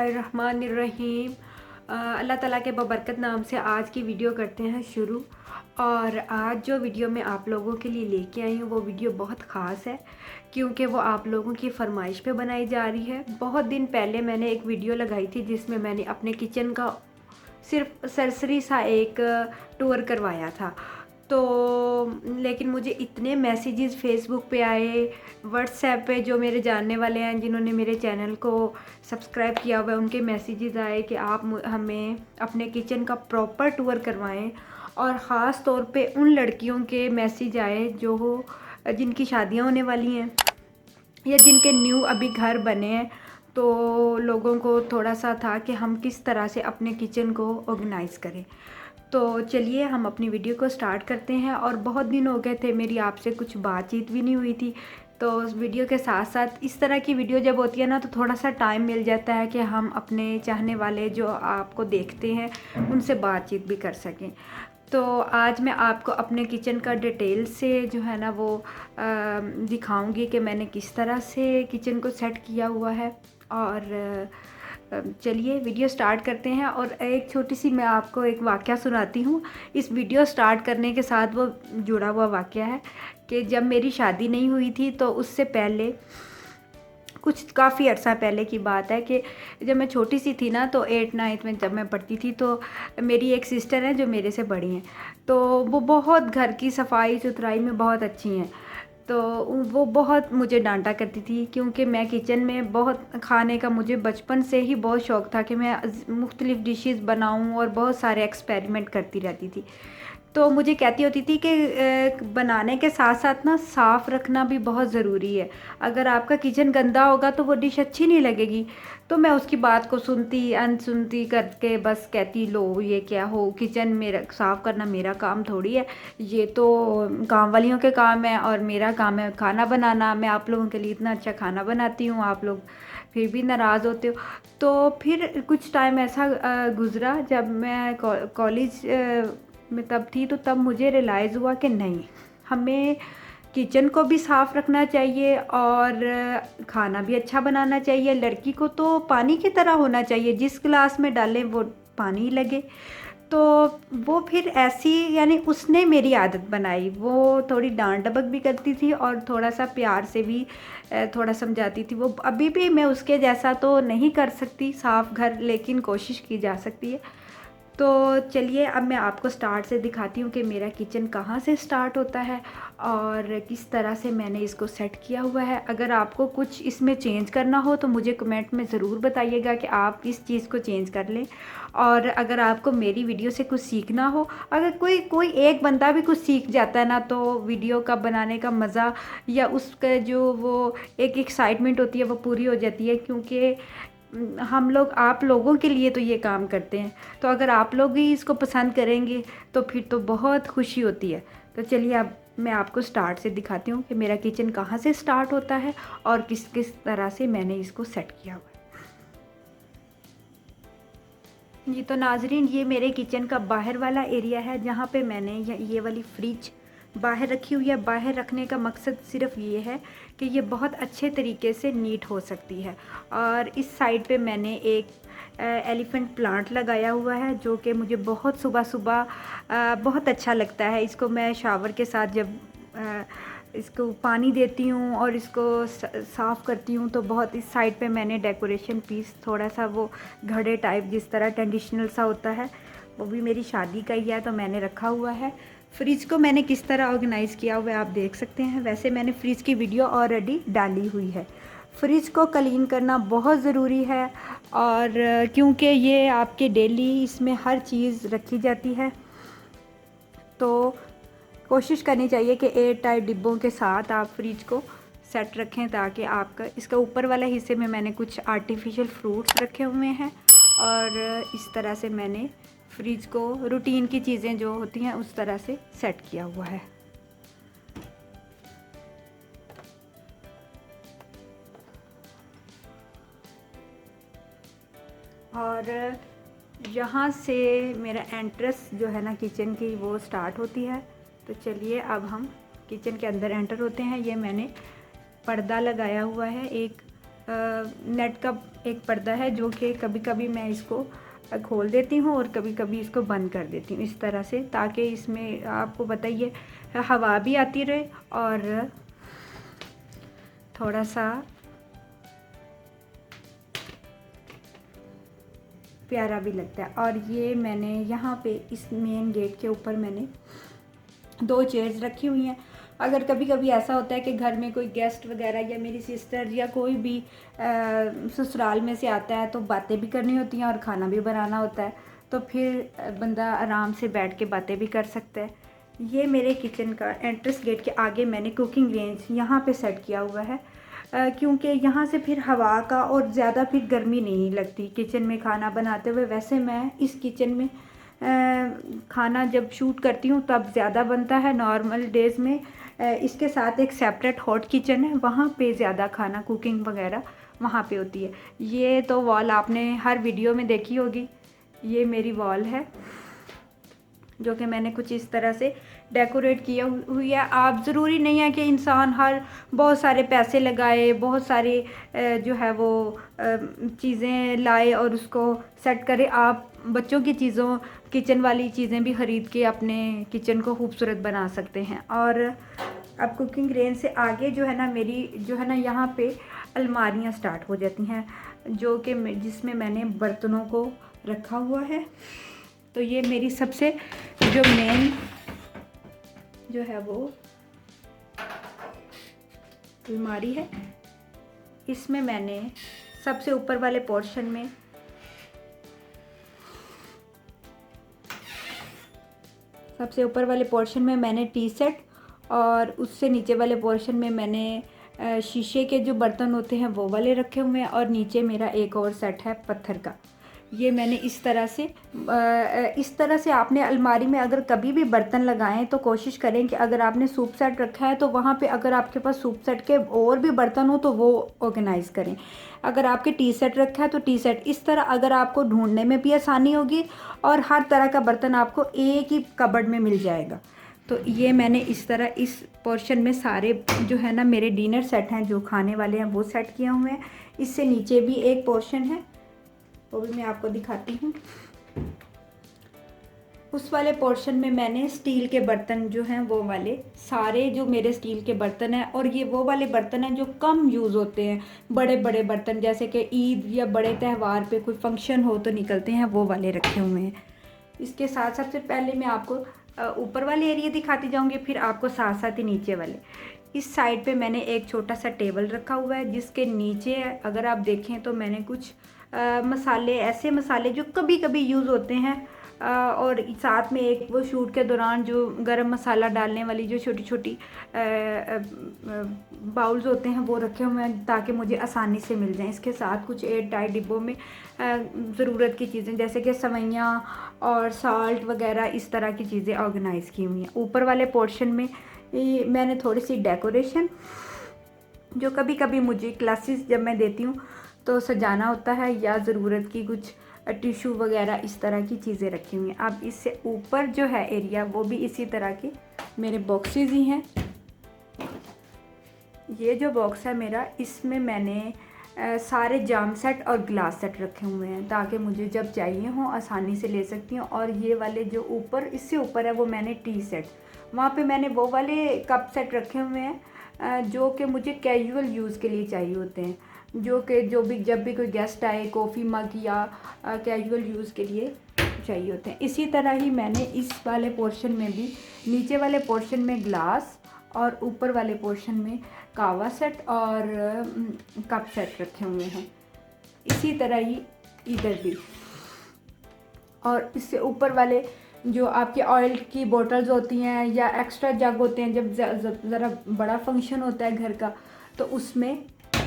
बिस्मिल्लाहिर्रहमानिर्रहीम। अल्लाह ताला के बबरकत नाम से आज की वीडियो करते हैं शुरू। और आज जो वीडियो मैं आप लोगों के लिए लेके आई हूँ वो वीडियो बहुत ख़ास है, क्योंकि वो आप लोगों की फरमाइश पे बनाई जा रही है। बहुत दिन पहले मैंने एक वीडियो लगाई थी जिसमें मैंने अपने किचन का सिर्फ सरसरी सा एक टूर करवाया था। तो लेकिन मुझे इतने मैसेजेस फेसबुक पे आए, व्हाट्सएप पे जो मेरे जानने वाले हैं जिन्होंने मेरे चैनल को सब्सक्राइब किया हुआ है, उनके मैसेजेस आए कि आप हमें अपने किचन का प्रॉपर टूर करवाएं। और ख़ास तौर पे उन लड़कियों के मैसेज आए जो जिनकी शादियां होने वाली हैं या जिनके न्यू अभी घर बने हैं। तो लोगों को थोड़ा सा था कि हम किस तरह से अपने किचन को ऑर्गेनाइज़ करें। तो चलिए हम अपनी वीडियो को स्टार्ट करते हैं। और बहुत दिन हो गए थे मेरी आपसे कुछ बातचीत भी नहीं हुई थी, तो उस वीडियो के साथ साथ इस तरह की वीडियो जब होती है ना तो थोड़ा सा टाइम मिल जाता है कि हम अपने चाहने वाले जो आपको देखते हैं उनसे बातचीत भी कर सकें। तो आज मैं आपको अपने किचन का डिटेल से जो है ना वो दिखाऊंगी कि मैंने किस तरह से किचन को सेट किया हुआ है। और चलिए वीडियो स्टार्ट करते हैं। और एक छोटी सी मैं आपको एक वाक़या सुनाती हूँ। इस वीडियो स्टार्ट करने के साथ वो जुड़ा हुआ वाक़या है कि जब मेरी शादी नहीं हुई थी तो उससे पहले कुछ काफ़ी अर्सा पहले की बात है कि जब मैं छोटी सी थी ना तो 8-9 में जब मैं पढ़ती थी तो मेरी एक सिस्टर है जो मेरे से बड़ी हैं। तो वो बहुत घर की सफाई सुथराई में बहुत अच्छी हैं। तो वो बहुत मुझे डांटा करती थी क्योंकि मैं किचन में बहुत खाने का मुझे बचपन से ही बहुत शौक़ था कि मैं मुख्तलिफ़ डिशेस बनाऊं और बहुत सारे एक्सपेरिमेंट करती रहती थी। तो मुझे कहती होती थी कि बनाने के साथ साथ ना साफ़ रखना भी बहुत ज़रूरी है। अगर आपका किचन गंदा होगा तो वो डिश अच्छी नहीं लगेगी। तो मैं उसकी बात को सुनती अनसुनती करके बस कहती लो ये क्या हो, किचन मेरा साफ़ करना मेरा काम थोड़ी है, ये तो काम वालियों के काम है और मेरा काम है खाना बनाना। मैं आप लोगों के लिए इतना अच्छा खाना बनाती हूँ, आप लोग फिर भी नाराज़ होते हो। तो फिर कुछ टाइम ऐसा गुज़रा जब मैं कॉलेज में तब थी, तो तब मुझे रियलाइज़ हुआ कि नहीं, हमें किचन को भी साफ़ रखना चाहिए और खाना भी अच्छा बनाना चाहिए। लड़की को तो पानी की तरह होना चाहिए, जिस गिलास में डालें वो पानी लगे। तो वो फिर ऐसी यानी उसने मेरी आदत बनाई। वो थोड़ी डांट डपट भी करती थी और थोड़ा सा प्यार से भी थोड़ा समझाती थी। वो अभी भी मैं उसके जैसा तो नहीं कर सकती साफ़ घर, लेकिन कोशिश की जा सकती है। तो चलिए अब मैं आपको स्टार्ट से दिखाती हूँ कि मेरा किचन कहाँ से स्टार्ट होता है और किस तरह से मैंने इसको सेट किया हुआ है। अगर आपको कुछ इसमें चेंज करना हो तो मुझे कमेंट में ज़रूर बताइएगा कि आप किस चीज़ को चेंज कर लें। और अगर आपको मेरी वीडियो से कुछ सीखना हो, अगर कोई एक बंदा भी कुछ सीख जाता है ना, तो वीडियो का बनाने का मज़ा या उसका जो वो एक एक्साइटमेंट होती है वो पूरी हो जाती है। क्योंकि हम लोग आप लोगों के लिए तो ये काम करते हैं, तो अगर आप लोग ही इसको पसंद करेंगे तो फिर तो बहुत खुशी होती है। तो चलिए अब मैं आपको स्टार्ट से दिखाती हूँ कि मेरा किचन कहाँ से स्टार्ट होता है और किस किस तरह से मैंने इसको सेट किया हुआ है। जी तो नाजरीन, ये मेरे किचन का बाहर वाला एरिया है जहाँ पे मैंने ये वाली फ्रिज बाहर रखी हुई है। बाहर रखने का मकसद सिर्फ ये है कि ये बहुत अच्छे तरीके से नीट हो सकती है। और इस साइड पे मैंने एक एलिफेंट प्लांट लगाया हुआ है जो कि मुझे बहुत सुबह सुबह बहुत अच्छा लगता है। इसको मैं शावर के साथ जब इसको पानी देती हूँ और इसको साफ़ करती हूँ तो बहुत इस साइड पे मैंने डेकोरेशन पीस थोड़ा सा वो घड़े टाइप जिस तरह ट्रेडिशनल सा होता है वो भी मेरी शादी का ही है तो मैंने रखा हुआ है। फ्रिज को मैंने किस तरह ऑर्गेनाइज़ किया हुआ है आप देख सकते हैं। वैसे मैंने फ्रिज की वीडियो ऑलरेडी डाली हुई है। फ्रिज को क्लीन करना बहुत ज़रूरी है और क्योंकि ये आपके डेली इसमें हर चीज़ रखी जाती है, तो कोशिश करनी चाहिए कि एयर टाइट डिब्बों के साथ आप फ्रिज को सेट रखें ताकि आपका इसका ऊपर वाले हिस्से में मैंने कुछ आर्टिफिशियल फ्रूट्स रखे हुए हैं। और इस तरह से मैंने फ्रिज को रूटीन की चीज़ें जो होती हैं उस तरह से सेट किया हुआ है। और यहाँ से मेरा एंट्रेंस जो है ना किचन की वो स्टार्ट होती है। तो चलिए अब हम किचन के अंदर एंटर होते हैं। ये मैंने पर्दा लगाया हुआ है, एक नेट का एक पर्दा है जो कि कभी कभी मैं इसको खोल देती हूँ और कभी कभी इसको बंद कर देती हूँ इस तरह से, ताकि इसमें आपको बताइए हवा भी आती रहे और थोड़ा सा प्यारा भी लगता है। और ये मैंने यहाँ पे इस मेन गेट के ऊपर मैंने 2 चेयर्स रखी हुई हैं। अगर कभी कभी ऐसा होता है कि घर में कोई गेस्ट वगैरह या मेरी सिस्टर या कोई भी ससुराल में से आता है तो बातें भी करनी होती हैं और खाना भी बनाना होता है, तो फिर बंदा आराम से बैठ के बातें भी कर सकता है। ये मेरे किचन का एंट्रेंस गेट के आगे मैंने कुकिंग रेंज यहाँ पे सेट किया हुआ है, क्योंकि यहाँ से फिर हवा का और ज़्यादा फिर गर्मी नहीं लगती किचन में खाना बनाते हुए। वैसे मैं इस किचन में खाना जब शूट करती हूँ तब ज़्यादा बनता है नॉर्मल डेज़ में। इसके साथ एक सेपरेट हॉट किचन है, वहाँ पे ज़्यादा खाना कुकिंग वगैरह वहाँ पे होती है। ये तो वॉल आपने हर वीडियो में देखी होगी, ये मेरी वॉल है जो कि मैंने कुछ इस तरह से डेकोरेट किया हुई है। आप ज़रूरी नहीं है कि इंसान बहुत सारे पैसे लगाए, बहुत सारे जो है वो चीज़ें लाए और उसको सेट करे। आप बच्चों की चीज़ों, किचन वाली चीज़ें भी ख़रीद के अपने किचन को खूबसूरत बना सकते हैं। और अब कुकिंग रेंज से आगे जो है ना मेरी जो है ना यहाँ पे अलमारियाँ स्टार्ट हो जाती हैं, जो कि जिसमें मैंने बर्तनों को रखा हुआ है। तो ये मेरी सबसे जो मेन जो है वो अलमारी है। इसमें मैंने सबसे ऊपर वाले पोर्शन में मैंने टी सेट, और उससे नीचे वाले पोर्शन में मैंने शीशे के जो बर्तन होते हैं वो वाले रखे हुए हैं, और नीचे मेरा एक और सेट है पत्थर का। ये मैंने इस तरह से आपने अलमारी में अगर कभी भी बर्तन लगाएं तो कोशिश करें कि अगर आपने सूप सेट रखा है तो वहाँ पे अगर आपके पास सूप सेट के और भी बर्तन हो तो वो ऑर्गेनाइज़ करें। अगर आपके टी सेट रखा है तो टी सेट, इस तरह अगर आपको ढूंढने में भी आसानी होगी और हर तरह का बर्तन आपको एक ही कबर्ड में मिल जाएगा। तो ये मैंने इस तरह इस पोर्शन में सारे जो है ना मेरे डिनर सेट हैं जो खाने वाले हैं वो सेट किए हुए हैं। इससे नीचे भी एक पोर्शन है, वो भी मैं आपको दिखाती हूँ। उस वाले पोर्शन में मैंने स्टील के बर्तन जो हैं वो वाले सारे जो मेरे स्टील के बर्तन हैं, और ये वो वाले बर्तन हैं जो कम यूज़ होते हैं। बड़े बड़े बर्तन जैसे कि ईद या बड़े त्यौहार पे कोई फंक्शन हो तो निकलते हैं, वो वाले रखे हुए हैं। इसके साथ सबसे पहले मैं आपको ऊपर वाले एरिया दिखाती जाऊँगी, फिर आपको साथ साथ ही नीचे वाले। इस साइड पे मैंने एक छोटा सा टेबल रखा हुआ है, जिसके नीचे अगर आप देखें तो मैंने कुछ मसाले, ऐसे मसाले जो कभी कभी यूज़ होते हैं, और साथ में एक वो शूट के दौरान जो गरम मसाला डालने वाली जो छोटी छोटी बाउल्स होते हैं वो रखे हुए हैं ताकि मुझे आसानी से मिल जाएं। इसके साथ कुछ एयर टाइट डिब्बों में ज़रूरत की चीज़ें जैसे कि सवैयाँ और साल्ट वगैरह इस तरह की चीज़ें ऑर्गेनाइज़ की हुई हैं। ऊपर वाले पोर्शन में मैंने थोड़ी सी डेकोरेशन, जो कभी कभी मुझे क्लासेस जब मैं देती हूँ तो सजाना होता है, या ज़रूरत की कुछ टिश्यू वगैरह इस तरह की चीज़ें रखी हुई हैं। अब इससे ऊपर जो है एरिया वो भी इसी तरह के मेरे बॉक्सेस ही हैं। ये जो बॉक्स है मेरा, इसमें मैंने सारे जाम सेट और ग्लास सेट रखे हुए हैं ताकि मुझे जब चाहिए हो आसानी से ले सकती हूँ। और ये वाले जो ऊपर इससे ऊपर है वो मैंने टी सेट, वहाँ पे मैंने वो वाले कप सेट रखे हुए हैं जो कि मुझे कैजुअल यूज़ के लिए चाहिए होते हैं, जब भी कोई गेस्ट आए कॉफ़ी मग या कैजुअल यूज़ के लिए चाहिए होते हैं। इसी तरह ही मैंने इस वाले पोर्शन में भी, नीचे वाले पोर्शन में ग्लास और ऊपर वाले पोर्शन में कावा सेट और कप सेट रखे हुए हैं। इसी तरह ही इधर भी, और इससे ऊपर वाले जो आपके ऑयल की बोतल्स होती हैं या एक्स्ट्रा जग होते हैं, जब ज़रा बड़ा फंक्शन होता है घर का, तो उसमें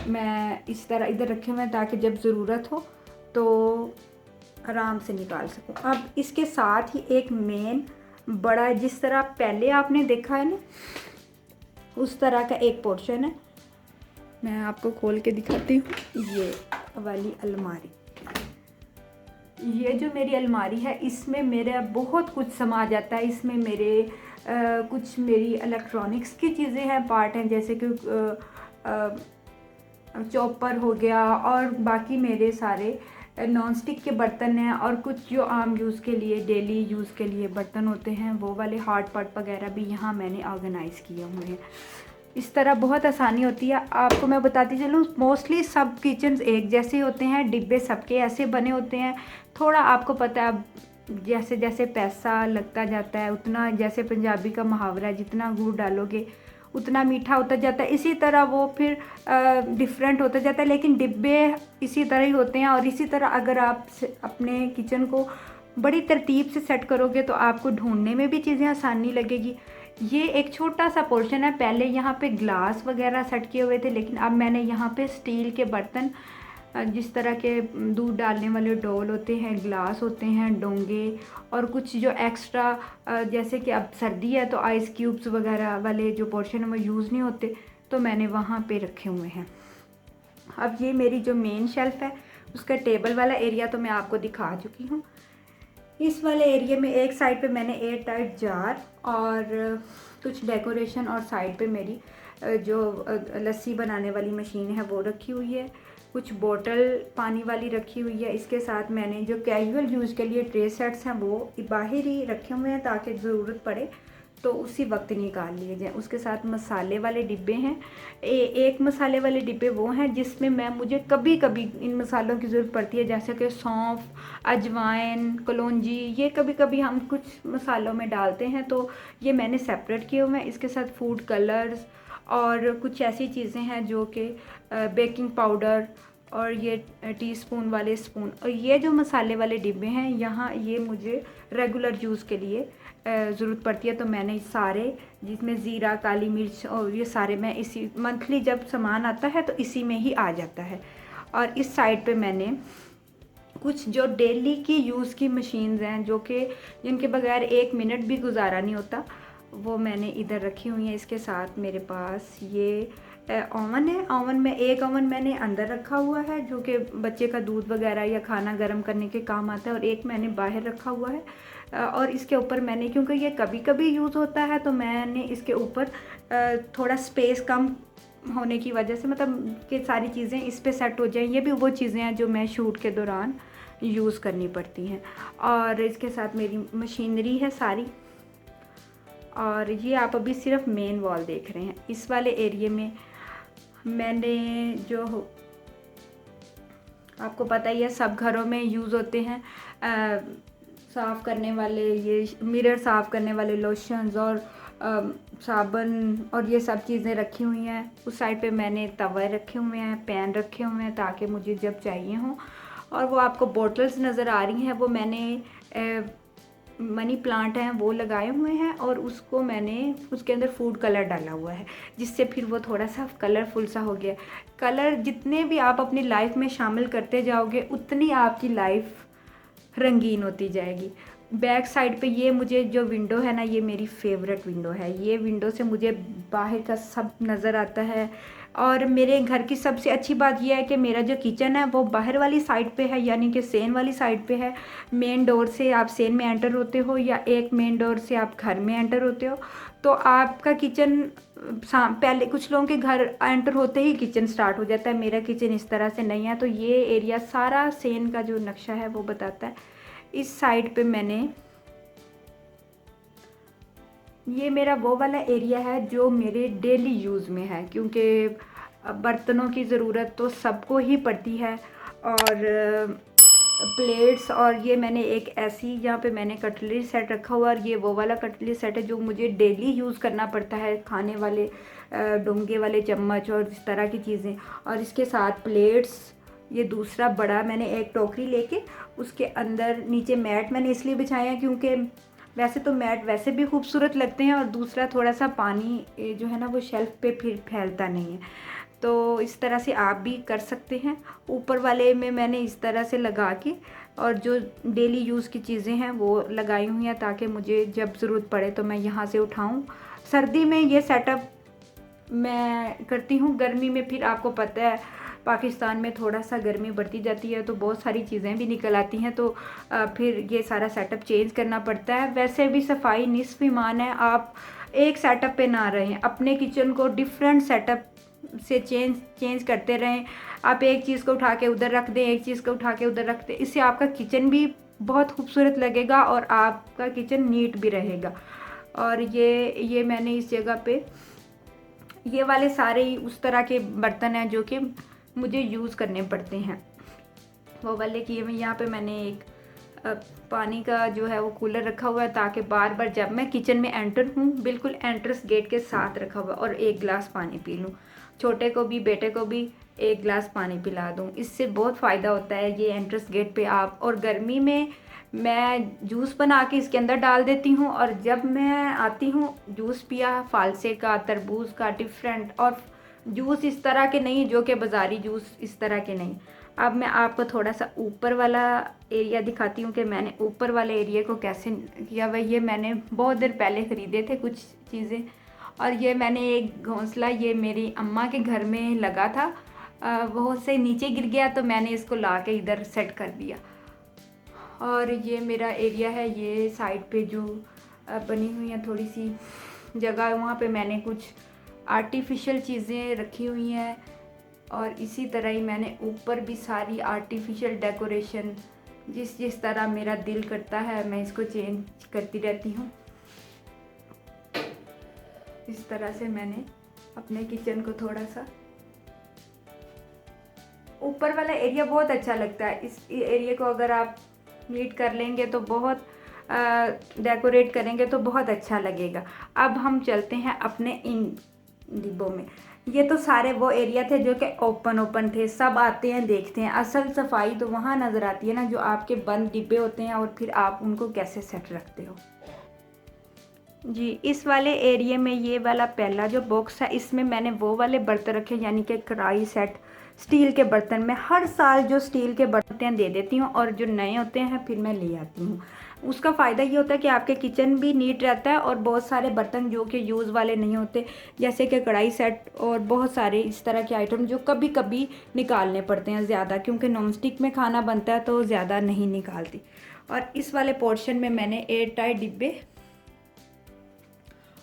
मैं इस तरह इधर रखे हुए हैं ताकि जब ज़रूरत हो तो आराम से निकाल सकूं। अब इसके साथ ही एक मेन बड़ा, जिस तरह पहले आपने देखा है ना उस तरह का एक पोर्शन है, मैं आपको खोल के दिखाती हूँ। ये वाली अलमारी, ये जो मेरी अलमारी है इसमें मेरा बहुत कुछ समा जाता है। इसमें मेरे कुछ मेरी इलेक्ट्रॉनिक्स की चीज़ें हैं, पार्ट हैं, जैसे कि चॉपर हो गया और बाकी मेरे सारे नॉन स्टिक के बर्तन हैं और कुछ जो आम यूज़ के लिए डेली यूज़ के लिए बर्तन होते हैं वो वाले हॉट पॉट वगैरह भी यहाँ मैंने ऑर्गेनाइज़ किए हुए हैं। इस तरह बहुत आसानी होती है। आपको मैं बताती चलूँ, मोस्टली सब किचन्स एक जैसे होते हैं, डिब्बे सबके ऐसे बने होते हैं। थोड़ा आपको पता है, अब जैसे जैसे पैसा लगता जाता है उतना, जैसे पंजाबी का मुहावरा है, जितना गुड़ डालोगे उतना मीठा होता जाता है, इसी तरह वो फिर डिफरेंट होता जाता है। लेकिन डिब्बे इसी तरह ही होते हैं। और इसी तरह अगर आप अपने किचन को बड़ी तरतीब से सेट करोगे तो आपको ढूंढने में भी चीज़ें आसानी लगेगी। ये एक छोटा सा पोर्शन है। पहले यहाँ पे ग्लास वगैरह सेट किए हुए थे, लेकिन अब मैंने यहाँ पे स्टील के बर्तन, जिस तरह के दूध डालने वाले डोल होते हैं, ग्लास होते हैं, डोंगे और कुछ जो एक्स्ट्रा, जैसे कि अब सर्दी है तो आइस क्यूब्स वगैरह वाले जो पोर्शन है वो यूज़ नहीं होते, तो मैंने वहाँ पे रखे हुए हैं। अब ये मेरी जो मेन शेल्फ़ है उसका टेबल वाला एरिया तो मैं आपको दिखा चुकी हूँ। इस वाले एरिया में एक साइड पे मैंने एयर टाइट जार और कुछ डेकोरेशन, और साइड पे मेरी जो लस्सी बनाने वाली मशीन है वो रखी हुई है। कुछ बोतल पानी वाली रखी हुई है। इसके साथ मैंने जो कैजुअल यूज़ के लिए ट्रे सेट्स हैं वो बाहर ही रखे हुए हैं ताकि ज़रूरत पड़े तो उसी वक्त निकाल लिए जाए। उसके साथ मसाले वाले डिब्बे हैं। एक मसाले वाले डिब्बे वो हैं जिसमें मुझे कभी कभी इन मसालों की ज़रूरत पड़ती है, जैसे कि सौंफ, अजवाइन, कलौंजी, ये कभी कभी हम कुछ मसालों में डालते हैं, तो ये मैंने सेपरेट किए हुए हैं। इसके साथ फूड कलर्स और कुछ ऐसी चीज़ें हैं जो कि बेकिंग पाउडर और ये टीस्पून वाले स्पून, और ये जो मसाले वाले डिब्बे हैं यहाँ ये मुझे रेगुलर यूज़ के लिए ज़रूरत पड़ती है। तो मैंने सारे, जिसमें ज़ीरा, काली मिर्च और ये सारे, मैं इसी मंथली जब सामान आता है तो इसी में ही आ जाता है। और इस साइड पे मैंने कुछ जो डेली की यूज़ की मशीन्स हैं जो कि जिनके बगैर 1 मिनट भी गुजारा नहीं होता, वो मैंने इधर रखी हुई हैं। इसके साथ मेरे पास ये ओवन है। ओवन में एक ओवन मैंने अंदर रखा हुआ है जो कि बच्चे का दूध वगैरह या खाना गर्म करने के काम आता है, और एक मैंने बाहर रखा हुआ है। और इसके ऊपर मैंने, क्योंकि ये कभी कभी यूज़ होता है, तो मैंने इसके ऊपर थोड़ा स्पेस कम होने की वजह से, मतलब कि सारी चीज़ें इस पे सेट हो जाएं। ये भी वो चीज़ें हैं जो मैं शूट के दौरान यूज़ करनी पड़ती हैं। और इसके साथ मेरी मशीनरी है सारी। और ये आप अभी सिर्फ मेन वॉल देख रहे हैं। इस वाले एरिया में मैंने जो, आपको पता ही है सब घरों में यूज़ होते हैं साफ़ करने वाले, ये मिरर साफ़ करने वाले लोशंस और साबुन और ये सब चीज़ें रखी हुई हैं। उस साइड पे मैंने तवे रखे हुए हैं, पैन रखे हुए हैं ताकि मुझे जब चाहिए हों। और वो आपको बोटल्स नज़र आ रही हैं, वो मैंने मनी प्लांट हैं वो लगाए हुए हैं, और उसको मैंने उसके अंदर फूड कलर डाला हुआ है जिससे फिर वो थोड़ा सा कलरफुल सा हो गया। कलर जितने भी आप अपनी लाइफ में शामिल करते जाओगे उतनी आपकी लाइफ रंगीन होती जाएगी। बैक साइड पे ये मुझे जो विंडो है ना, ये मेरी फेवरेट विंडो है। ये विंडो से मुझे बाहर का सब नज़र आता है। और मेरे घर की सबसे अच्छी बात यह है कि मेरा जो किचन है वो बाहर वाली साइड पे है, यानी कि सेन वाली साइड पे है। मेन डोर से आप सेन में एंटर होते हो या एक मेन डोर से आप घर में एंटर होते हो, तो आपका किचन पहले, कुछ लोगों के घर एंटर होते ही किचन स्टार्ट हो जाता है। मेरा किचन इस तरह से नहीं है। तो ये एरिया सारा सेन का जो नक्शा है वो बताता है। इस साइड पे मैंने, ये मेरा वो वाला एरिया है जो मेरे डेली यूज़ में है, क्योंकि बर्तनों की ज़रूरत तो सबको ही पड़ती है। और प्लेट्स, और ये मैंने एक ऐसी, यहाँ पे मैंने कटलरी सेट रखा हुआ, और ये वो वाला कटलरी सेट है जो मुझे डेली यूज़ करना पड़ता है, खाने वाले डोंगे वाले चम्मच और इस तरह की चीज़ें। और इसके साथ प्लेट्स, ये दूसरा बड़ा मैंने एक टोकरी लेके उसके अंदर नीचे मैट मैंने इसलिए बिछाया है क्योंकि वैसे तो मैट वैसे भी खूबसूरत लगते हैं, और दूसरा थोड़ा सा पानी जो है ना वो शेल्फ़ पे फिर फैलता नहीं है। तो इस तरह से आप भी कर सकते हैं। ऊपर वाले में मैंने इस तरह से लगा के, और जो डेली यूज़ की चीज़ें हैं वो लगाई हुई हैं ताकि मुझे जब ज़रूरत पड़े तो मैं यहाँ से उठाऊँ। सर्दी में ये सेटअप मैं करती हूँ। गर्मी में फिर आपको पता है पाकिस्तान में थोड़ा सा गर्मी बढ़ती जाती है तो बहुत सारी चीज़ें भी निकल आती हैं, तो फिर ये सारा सेटअप चेंज करना पड़ता है। वैसे भी सफाई निस्फ़ ईमान है। आप एक सेटअप पे ना रहें, अपने किचन को डिफरेंट सेटअप से चेंज करते रहें। आप एक चीज़ को उठा के उधर रख दें, एक चीज़ को उठा के उधर रख दें, इससे आपका किचन भी बहुत खूबसूरत लगेगा और आपका किचन नीट भी रहेगा। और ये मैंने इस जगह पे ये वाले सारे ही उस तरह के बर्तन हैं जो कि मुझे यूज़ करने पड़ते हैं। वो वाले कि यहाँ पे मैंने एक पानी का जो है वो कूलर रखा हुआ है ताकि बार बार जब मैं किचन में एंटर हूँ बिल्कुल एंट्रेंस गेट के साथ रखा हुआ, और एक गिलास पानी पी लूँ, छोटे को भी बेटे को भी एक गिलास पानी पिला दूँ। इससे बहुत फ़ायदा होता है ये एंट्रेंस गेट पे आप। और गर्मी में मैं जूस बना के इसके अंदर डाल देती हूँ, और जब मैं आती हूँ जूस पिया, फालसे का, तरबूज का, डिफरेंट, और जूस इस तरह के नहीं जो कि बाज़ारी जूस इस तरह के नहीं। अब मैं आपको थोड़ा सा ऊपर वाला एरिया दिखाती हूँ कि मैंने ऊपर वाले एरिया को कैसे किया हुआ। ये मैंने बहुत देर पहले ख़रीदे थे कुछ चीज़ें, और ये मैंने एक घोंसला ये मेरी अम्मा के घर में लगा था, वो से नीचे गिर गया तो मैंने इसको ला के इधर सेट कर दिया। और ये मेरा एरिया है, ये साइड पे जो बनी हुई है थोड़ी सी जगह, वहाँ पे मैंने कुछ आर्टिफिशियल चीज़ें रखी हुई हैं, और इसी तरह ही मैंने ऊपर भी सारी आर्टिफिशियल डेकोरेशन जिस तरह मेरा दिल करता है मैं इसको चेंज करती रहती हूँ। इस तरह से मैंने अपने किचन को थोड़ा सा, ऊपर वाला एरिया बहुत अच्छा लगता है। इस एरिया को अगर आप नीट कर लेंगे तो बहुत डेकोरेट करेंगे तो बहुत अच्छा लगेगा। अब हम चलते हैं अपने इन डिब्बों में। ये तो सारे वो एरिया थे जो कि ओपन थे, सब आते हैं देखते हैं। असल सफाई तो वहाँ नज़र आती है ना जो आपके बंद डिब्बे होते हैं और फिर आप उनको कैसे सेट रखते हो। जी, इस वाले एरिया में ये वाला पहला जो बॉक्स है इसमें मैंने वो वाले बर्तन रखे, यानी कि कढ़ाई सेट, स्टील के बर्तन। मैं हर साल जो स्टील के बर्तन दे देती हूँ और जो नए होते हैं फिर मैं ले आती हूँ। उसका फ़ायदा ये होता है कि आपके किचन भी नीट रहता है, और बहुत सारे बर्तन जो कि यूज़ वाले नहीं होते जैसे कि कढ़ाई सेट और बहुत सारे इस तरह के आइटम जो कभी कभी निकालने पड़ते हैं ज़्यादा, क्योंकि नॉन स्टिक में खाना बनता है तो ज़्यादा नहीं निकालती। और इस वाले पोर्शन में मैंने एयर टाइट डिब्बे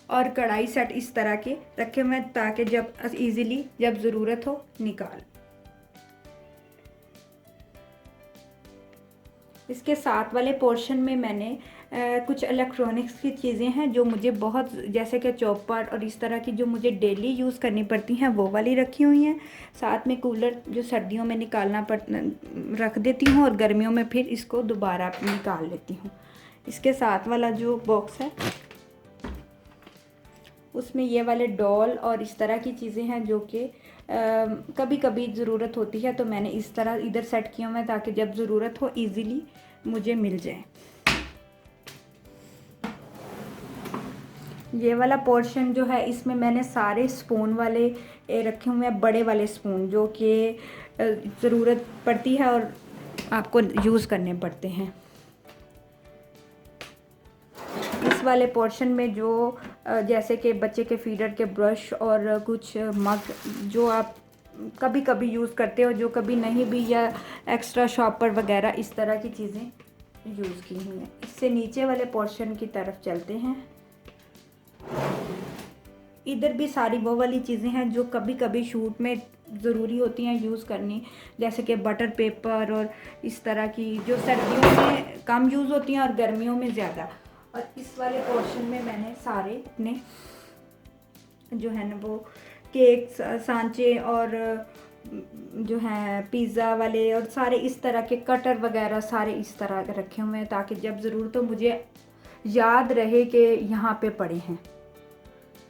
और कढ़ाई सेट इस तरह के रखे हुए हैं ताकि जब इजीली जब ज़रूरत हो निकाल। इसके साथ वाले पोर्शन में मैंने कुछ इलेक्ट्रॉनिक्स की चीज़ें हैं जो मुझे बहुत, जैसे कि चॉपर और इस तरह की जो मुझे डेली यूज़ करनी पड़ती हैं वो वाली रखी हुई हैं। साथ में कूलर जो सर्दियों में रख देती हूँ और गर्मियों में फिर इसको दोबारा निकाल लेती हूँ। इसके साथ वाला जो बॉक्स है उसमें ये वाले डॉल और इस तरह की चीज़ें हैं जो कि कभी कभी ज़रूरत होती है, तो मैंने इस तरह इधर सेट किया हुआ है ताकि जब ज़रूरत हो इजीली मुझे मिल जाए। ये वाला पोर्शन जो है इसमें मैंने सारे स्पून वाले रखे हुए हैं, बड़े वाले स्पून जो कि ज़रूरत पड़ती है और आपको यूज़ करने पड़ते हैं। इस वाले पोर्शन में जो जैसे कि बच्चे के फीडर के ब्रश और कुछ मग जो आप कभी कभी यूज़ करते हो, जो कभी नहीं भी, या एक्स्ट्रा शॉपर वगैरह इस तरह की चीज़ें यूज़ की हुई हैं। इससे नीचे वाले पोर्शन की तरफ चलते हैं। इधर भी सारी वो वाली चीज़ें हैं जो कभी कभी शूट में ज़रूरी होती हैं यूज़ करनी, जैसे कि बटर पेपर और इस तरह की जो सर्दियों में कम यूज़ होती हैं और गर्मियों में ज़्यादा। और इस वाले पोर्शन में मैंने सारे अपने जो है ना वो केक सांचे और जो है पिज़्ज़ा वाले और सारे इस तरह के कटर वगैरह सारे इस तरह के रखे हुए हैं ताकि जब ज़रूरत हो मुझे याद रहे कि यहाँ पे पड़े हैं।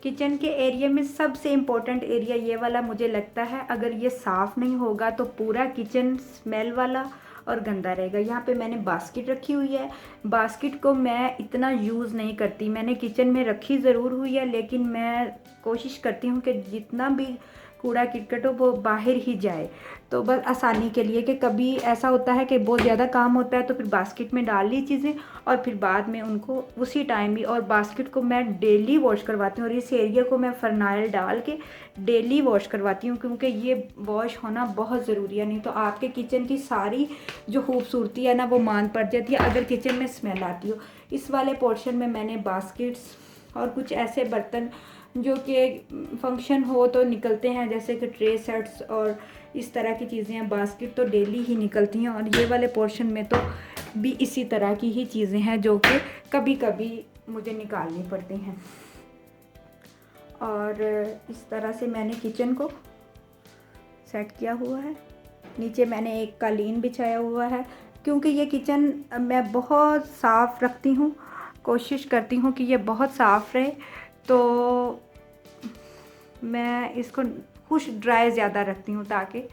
किचन के एरिया में सबसे इम्पोर्टेंट एरिया ये वाला मुझे लगता है, अगर ये साफ़ नहीं होगा तो पूरा किचन स्मेल वाला और गंदा रहेगा। यहाँ पे मैंने बास्केट रखी हुई है। बास्केट को मैं इतना यूज़ नहीं करती, मैंने किचन में रखी ज़रूर हुई है लेकिन मैं कोशिश करती हूँ कि जितना भी कूड़ा किटकट हो वो बाहर ही जाए, तो बस आसानी के लिए कि कभी ऐसा होता है कि बहुत ज़्यादा काम होता है तो फिर बास्केट में डाल ली चीज़ें और फिर बाद में उनको उसी टाइम भी। और बास्केट को मैं डेली वॉश करवाती हूँ और इस एरिया को मैं फरनाइल डाल के डेली वॉश करवाती हूँ क्योंकि ये वॉश होना बहुत ज़रूरी है, नहीं तो आपके किचन की सारी जो खूबसूरती है ना वो मान पड़ जाती है अगर किचन में स्मेल आती हो। इस वाले पोर्शन में मैंने बास्केट्स और कुछ ऐसे बर्तन जो कि फंक्शन हो तो निकलते हैं, जैसे कि ट्रे सेट्स और इस तरह की चीज़ें हैं। बास्केट तो डेली ही निकलती हैं और ये वाले पोर्शन में तो भी इसी तरह की ही चीज़ें हैं जो कि कभी कभी मुझे निकालनी पड़ती हैं। और इस तरह से मैंने किचन को सेट किया हुआ है। नीचे मैंने एक कालीन बिछाया हुआ है, क्योंकि ये किचन मैं बहुत साफ़ रखती हूँ, कोशिश करती हूँ कि ये बहुत साफ़ रहे। तो मैं इसको खुश ड्राई ज़्यादा रखती हूँ ताकि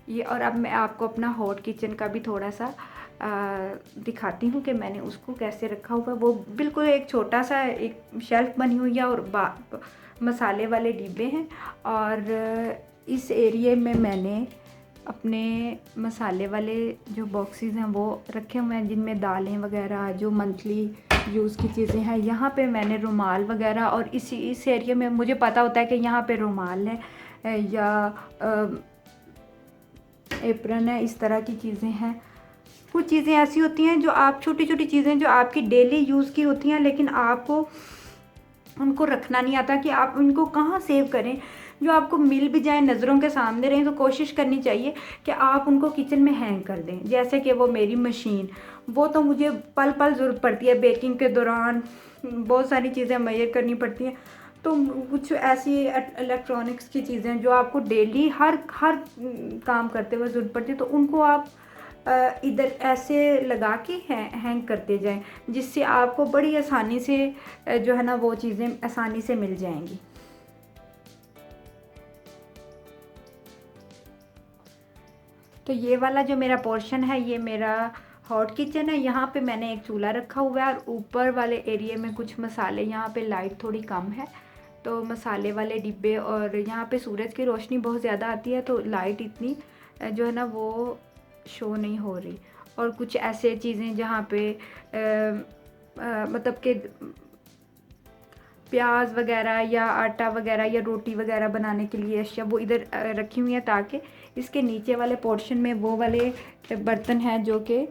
ये। और अब मैं आपको अपना हॉट किचन का भी थोड़ा सा दिखाती हूँ कि मैंने उसको कैसे रखा हुआ है। वो बिल्कुल एक छोटा सा एक शेल्फ बनी हुई है और मसाले वाले डिब्बे हैं। और इस एरिए में मैंने अपने मसाले वाले जो बॉक्सेस हैं वो रखे हुए हैं, जिनमें दालें वगैरह जो मंथली यूज़ की चीज़ें हैं। यहाँ पे मैंने रुमाल वगैरह, और इस एरिया में मुझे पता होता है कि यहाँ पे रुमाल है या एप्रन है, इस तरह की चीज़ें हैं। कुछ चीज़ें ऐसी होती हैं जो आप छोटी छोटी चीज़ें जो आपकी डेली यूज़ की होती हैं, लेकिन आपको उनको रखना नहीं आता कि आप उनको कहाँ सेव करें। जो आपको मिल भी जाए, नज़रों के सामने रहें, तो कोशिश करनी चाहिए कि आप उनको किचन में हैंग कर दें। जैसे कि वो मेरी मशीन, वो तो मुझे पल पल ज़रूरत पड़ती है। बेकिंग के दौरान बहुत सारी चीज़ें मेजर करनी पड़ती हैं, तो कुछ ऐसी इलेक्ट्रॉनिक्स की चीज़ें जो आपको डेली हर काम करते हुए ज़रूरत पड़ती है, तो उनको आप इधर ऐसे लगा के हैंग करते जाएं, जिससे आपको बड़ी आसानी से जो है ना वो चीज़ें आसानी से मिल जाएंगी। तो ये वाला जो मेरा पोर्शन है, ये मेरा हॉट किचन है। यहाँ पे मैंने एक चूल्हा रखा हुआ है और ऊपर वाले एरिया में कुछ मसाले, यहाँ पे लाइट थोड़ी कम है तो मसाले वाले डिब्बे, और यहाँ पे सूरज की रोशनी बहुत ज़्यादा आती है तो लाइट इतनी जो है ना वो शो नहीं हो रही। और कुछ ऐसे चीज़ें जहाँ पे मतलब कि प्याज वगैरह या आटा वगैरह या रोटी वगैरह बनाने के लिए अशिया वो इधर रखी हुई हैं, ताकि इसके नीचे वाले पोर्शन में वो वाले बर्तन हैं जो कि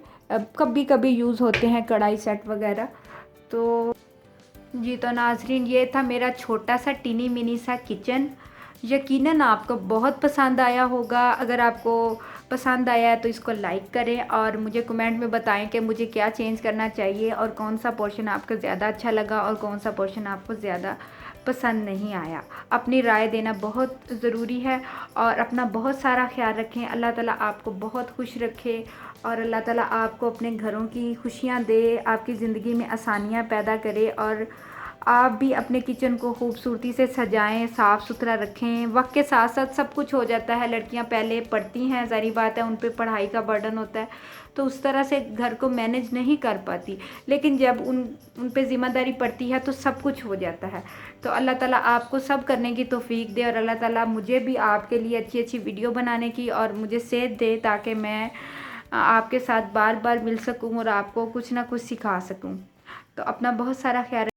कभी कभी यूज़ होते हैं, कढ़ाई सेट वगैरह। तो जी तो नाज़रीन, ये था मेरा छोटा सा टिनी मिनी सा किचन। यकीनन आपको बहुत पसंद आया होगा। अगर आपको पसंद आया है तो इसको लाइक करें और मुझे कमेंट में बताएं कि मुझे क्या चेंज करना चाहिए और कौन सा पोर्शन आपको ज़्यादा अच्छा लगा और कौन सा पोर्शन आपको ज़्यादा पसंद नहीं आया। अपनी राय देना बहुत ज़रूरी है और अपना बहुत सारा ख्याल रखें। अल्लाह ताला आपको बहुत खुश रखे और अल्लाह ताला आपको अपने घरों की खुशियाँ दे, आपकी ज़िंदगी में आसानियाँ पैदा करे और आप भी अपने किचन को खूबसूरती से सजाएं, साफ़ सुथरा रखें। वक्त के साथ साथ सब कुछ हो जाता है। लड़कियां पहले पढ़ती हैं, ज़ाहिर बात है उन पे पढ़ाई का बर्डन होता है, तो उस तरह से घर को मैनेज नहीं कर पाती, लेकिन जब उन पे ज़िम्मेदारी पड़ती है तो सब कुछ हो जाता है। तो अल्लाह ताला आपको सब करने की तौफीक दे और अल्लाह ताला मुझे भी आपके लिए अच्छी अच्छी वीडियो बनाने की और मुझे सेहत दे, ताकि मैं आपके साथ बार बार मिल सकूँ और आपको कुछ ना कुछ सिखा सकूँ। तो अपना बहुत सारा ख्याल